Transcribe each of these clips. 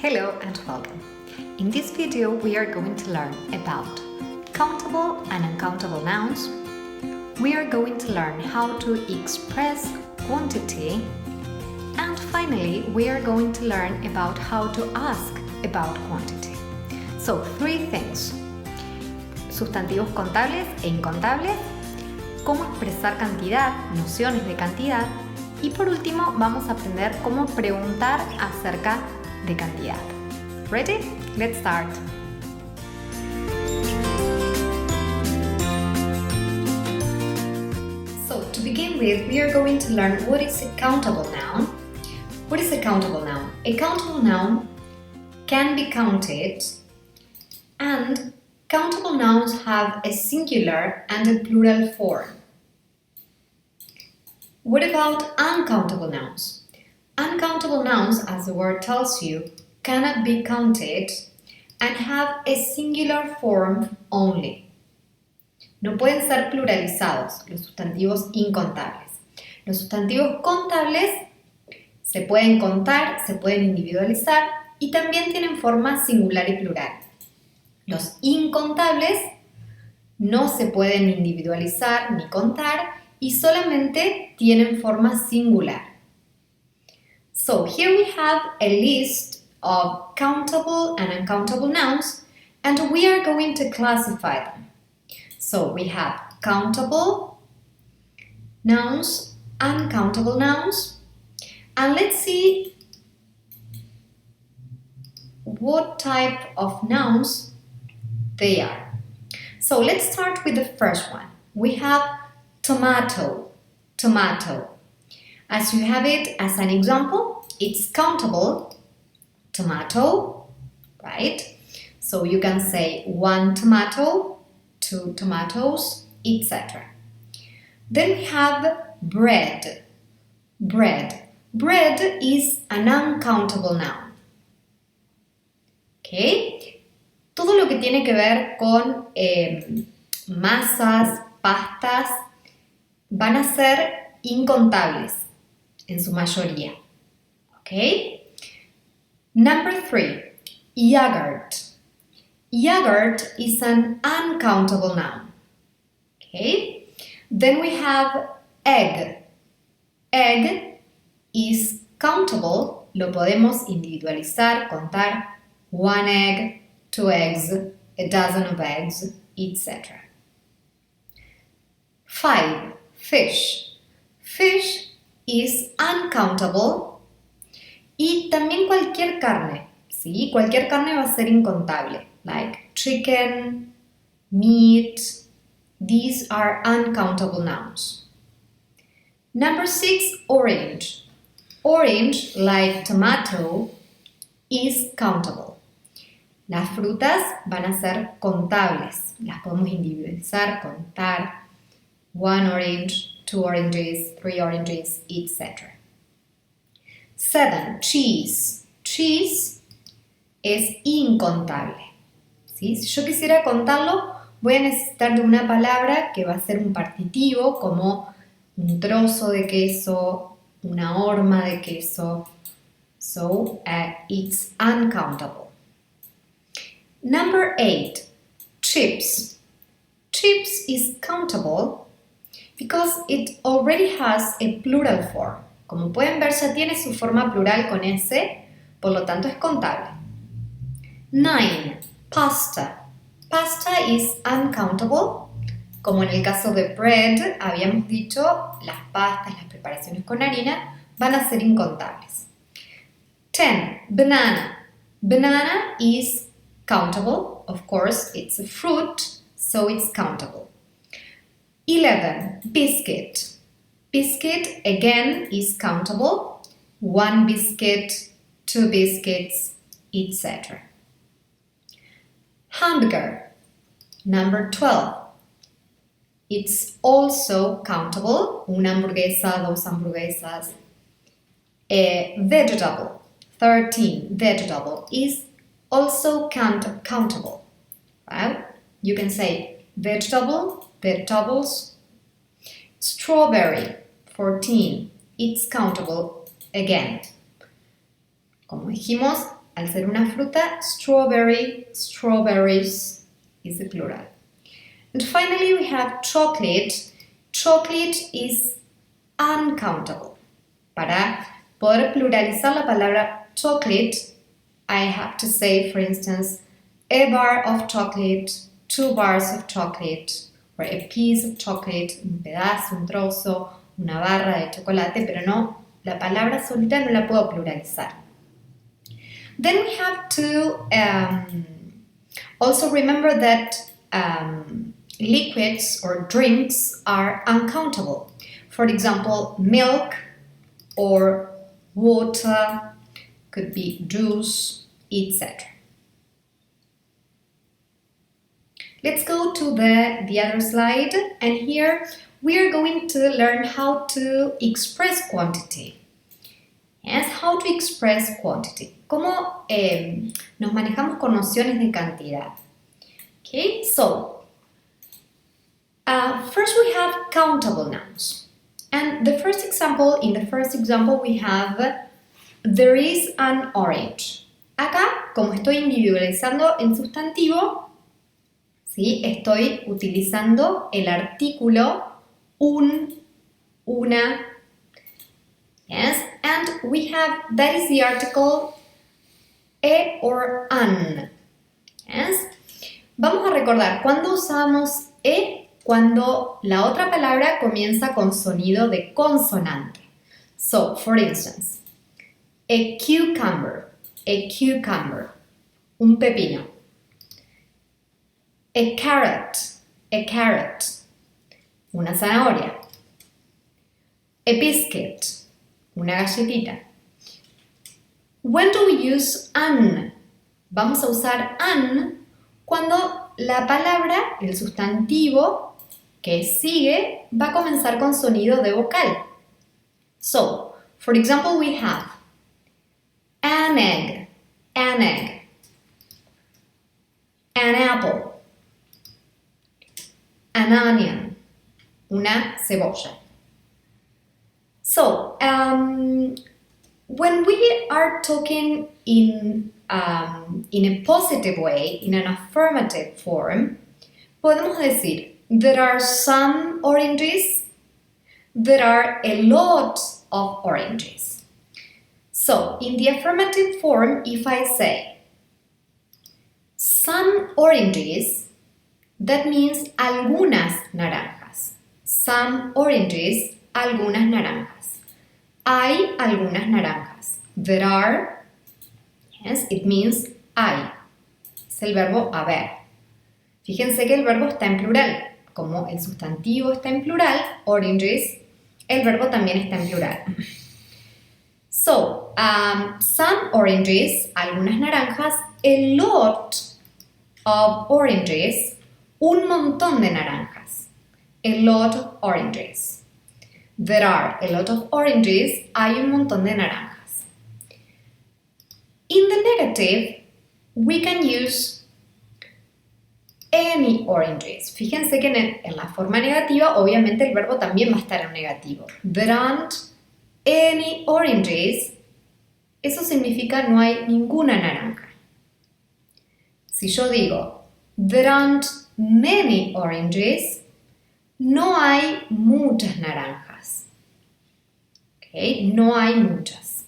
Hello and welcome. In this video we are going to learn about countable and uncountable nouns. We are going to learn how to express quantity, and finally we are going to learn about how to ask about quantity. So, three things: sustantivos contables e incontables, cómo expresar cantidad, nociones de cantidad, y por último vamos a aprender cómo preguntar acerca de cantidad. Ready? Let's start. So, to begin with, we are going to learn what is a countable noun. What is a countable noun? A countable noun can be counted, and countable nouns have a singular and a plural form. What about uncountable nouns? Uncountable nouns, as the word tells you, cannot be counted and have a singular form only. No pueden ser pluralizados, los sustantivos incontables. Los sustantivos contables se pueden contar, se pueden individualizar y también tienen forma singular y plural. Los incontables no se pueden individualizar ni contar y solamente tienen forma singular. So here we have a list of countable and uncountable nouns, and we are going to classify them. So we have countable nouns, uncountable nouns, and let's see what type of nouns they are. So let's start with the first one. We have tomato, tomato. As you have it as an example, it's countable, tomato, right? So you can say one tomato, two tomatoes, etc. Then we have bread, bread. Bread is an uncountable noun. ¿Ok? Todo lo que tiene que ver con masas, pastas, van a ser incontables en su mayoría. ¿Ok? Number 3, yogurt. Yogurt is an uncountable noun. Okay? Then we have egg. Egg is countable, lo podemos individualizar, contar, one egg, two eggs, a dozen of eggs, etc. 5, fish. Fish is uncountable. Y también cualquier carne, ¿sí? Cualquier carne va a ser incontable, like chicken, meat. These are uncountable nouns. Number 6, orange. Orange, like tomato, is countable. Las frutas van a ser contables. Las podemos individualizar, contar. One orange, two oranges, three oranges, etc. 7, cheese. Cheese es incontable. ¿Sí? Si yo quisiera contarlo, voy a necesitar de una palabra que va a ser un partitivo, como un trozo de queso, una horma de queso. So, it's uncountable. Number 8, chips. Chips is countable because it already has a plural form. Como pueden ver, ya tiene su forma plural con S, por lo tanto es contable. 9, pasta. Pasta is uncountable. Como en el caso de bread, habíamos dicho, las pastas, las preparaciones con harina, van a ser incontables. 10, banana. Banana is countable. Of course, it's a fruit, so it's countable. 11, biscuit. Biscuit, again, is countable. One biscuit, two biscuits, etc. Hamburger, number 12. It's also countable. Una hamburguesa, dos hamburguesas. Vegetable, 13. Vegetable is also countable. Right? You can say vegetable, vegetables. Strawberry, 14. It's countable again. Como dijimos, Al ser una fruta, strawberry, strawberries is the plural. And finally, we have chocolate. Chocolate is uncountable. Para poder pluralizar la palabra chocolate, I have to say, for instance, a bar of chocolate, 2 bars of chocolate, or a piece of chocolate, un pedazo, un trozo, una barra de chocolate, pero no, la palabra solita no la puedo pluralizar. Then we have to also remember that liquids or drinks are uncountable. For example, milk or water, could be juice, etc. Let's go to the other slide, and here we are going to learn how to express quantity. Yes, how to express quantity. ¿Cómo nos manejamos con nociones de cantidad? Okay, so first we have countable nouns. And in the first example we have there is an orange. Acá, como estoy individualizando el sustantivo, ¿sí? Estoy utilizando el artículo un, una. Yes, and we have, that is the article e or an. Yes. Vamos a recordar, ¿cuándo usamos e? Cuando la otra palabra comienza con sonido de consonante. So, for instance, a cucumber, un pepino. A carrot, una zanahoria. A biscuit, una galletita. When do we use an? Vamos a usar an cuando la palabra, el sustantivo que sigue, va a comenzar con sonido de vocal. So, for example, we have an egg, an apple, an onion, una cebolla. So, when we are talking in a positive way, in an affirmative form, podemos decir, there are some oranges, there are a lot of oranges. So, in the affirmative form, if I say some oranges, that means algunas naranjas. Some oranges, algunas naranjas. Hay algunas naranjas. There are, yes, it means hay. Es el verbo haber. Fíjense que el verbo está en plural. Como el sustantivo está en plural, oranges, el verbo también está en plural. So, some oranges, algunas naranjas, a lot of oranges, un montón de naranjas. A lot of oranges. There are a lot of oranges, hay un montón de naranjas. In the negative, we can use any oranges. Fíjense que en la forma negativa, obviamente el verbo también va a estar en negativo. There aren't any oranges. Eso significa no hay ninguna naranja. Si yo digo there aren't many oranges, no hay muchas naranjas. Okay, no hay muchas.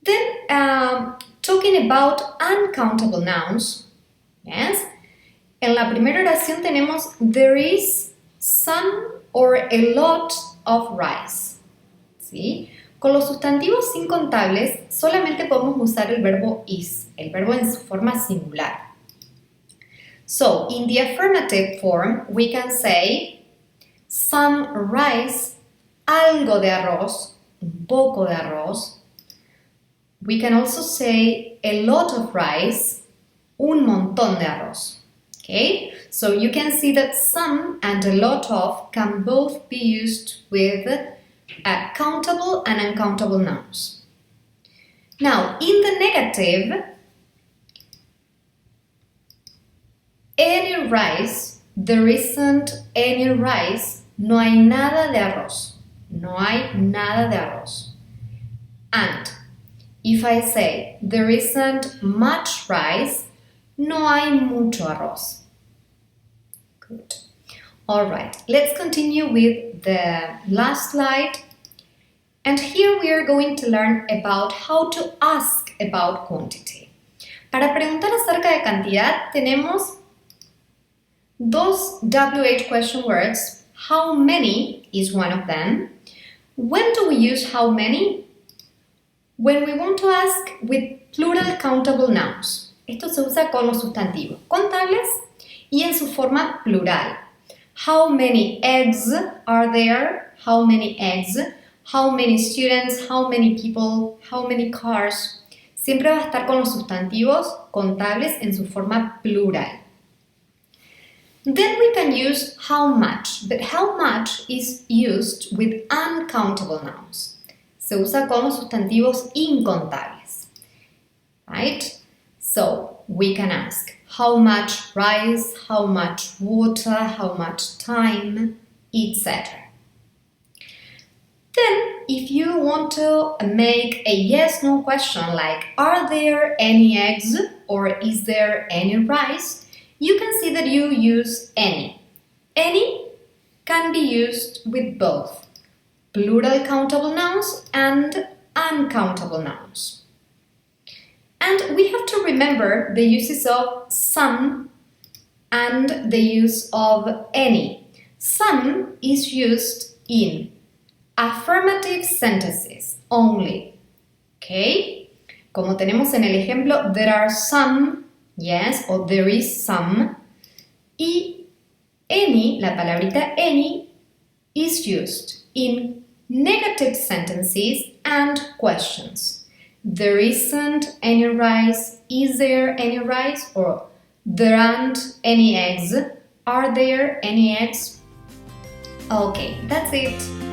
Then, talking about uncountable nouns, yes. En la primera oración tenemos there is some or a lot of rice. ¿Sí? Con los sustantivos incontables solamente podemos usar el verbo is, el verbo en su forma singular. So, in the affirmative form, we can say some rice, algo de arroz, un poco de arroz. We can also say a lot of rice, un montón de arroz. Okay, so you can see that some and a lot of can both be used with countable and uncountable nouns. Now, in the negative, any rice, there isn't any rice, no hay nada de arroz. No hay nada de arroz. And If I say there isn't much rice, no hay mucho arroz. Good. All right, let's continue with the last slide. And here we are going to learn about how to ask about quantity. Para preguntar acerca de cantidad tenemos dos WH question words. How many is one of them. When do we use how many? When we want to ask with plural countable nouns. Esto se usa con los sustantivos contables y en su forma plural. How many eggs are there? How many eggs? How many students? How many people? How many cars? Siempre va a estar con los sustantivos contables en su forma plural. Then we can use how much, but how much is used with uncountable nouns. Se usa con los sustantivos incontables. Right? So we can ask how much rice, how much water, how much time, etc. Then, if you want to make a yes-no question like, are there any eggs or is there any rice? You can see that you use any. Any can be used with both plural countable nouns and uncountable nouns. And we have to remember the uses of some and the use of any. Some is used in affirmative sentences only. Okay? Como tenemos en el ejemplo, there are some, yes, or there is some. Y any, la palabrita any, is used in negative sentences and questions. There isn't any rice, is there any rice? Or there aren't any eggs, are there any eggs? Okay, that's it.